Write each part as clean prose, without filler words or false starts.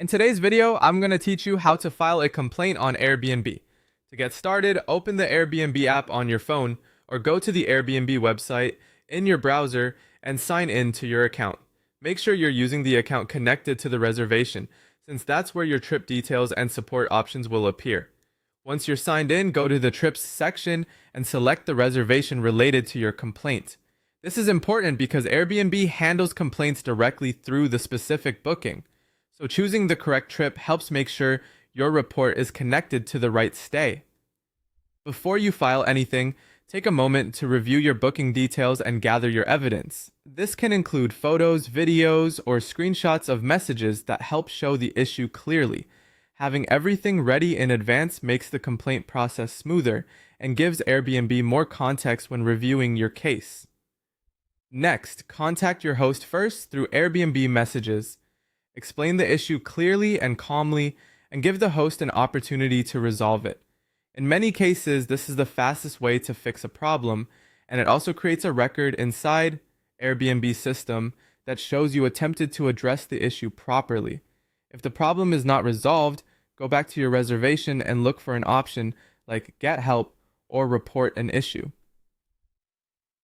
In today's video, I'm going to teach you how to file a complaint on Airbnb. To get started, open the Airbnb app on your phone or go to the Airbnb website in your browser and sign in to your account. Make sure you're using the account connected to the reservation, since that's where your trip details and support options will appear. Once you're signed in, go to the trips section and select the reservation related to your complaint. This is important because Airbnb handles complaints directly through the specific booking. So choosing the correct trip helps make sure your report is connected to the right stay. Before you file anything, take a moment to review your booking details and gather your evidence. This can include photos, videos, or screenshots of messages that help show the issue clearly. Having everything ready in advance makes the complaint process smoother and gives Airbnb more context when reviewing your case. Next, contact your host first through Airbnb messages. Explain the issue clearly and calmly, and give the host an opportunity to resolve it. In many cases, this is the fastest way to fix a problem, and it also creates a record inside Airbnb's system that shows you attempted to address the issue properly. If the problem is not resolved, go back to your reservation and look for an option like Get Help or Report an Issue.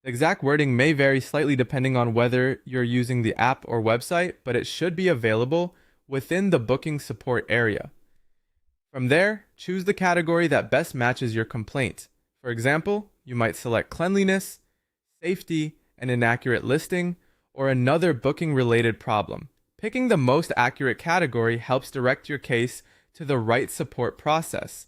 The exact wording may vary slightly depending on whether you're using the app or website, but it should be available within the booking support area. From there, choose the category that best matches your complaint. For example, you might select cleanliness, safety, an inaccurate listing, or another booking-related problem. Picking the most accurate category helps direct your case to the right support process.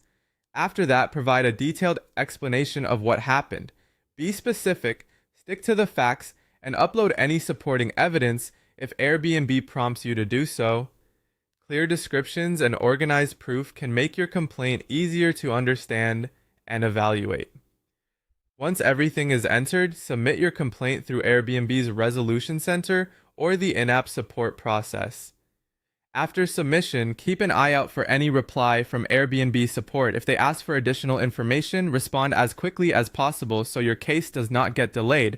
After that, provide a detailed explanation of what happened. Be specific, stick to the facts, and upload any supporting evidence if Airbnb prompts you to do so. Clear descriptions and organized proof can make your complaint easier to understand and evaluate. Once everything is entered, submit your complaint through Airbnb's Resolution Center or the in-app support process. After submission, keep an eye out for any reply from Airbnb support. If they ask for additional information, respond as quickly as possible so your case does not get delayed.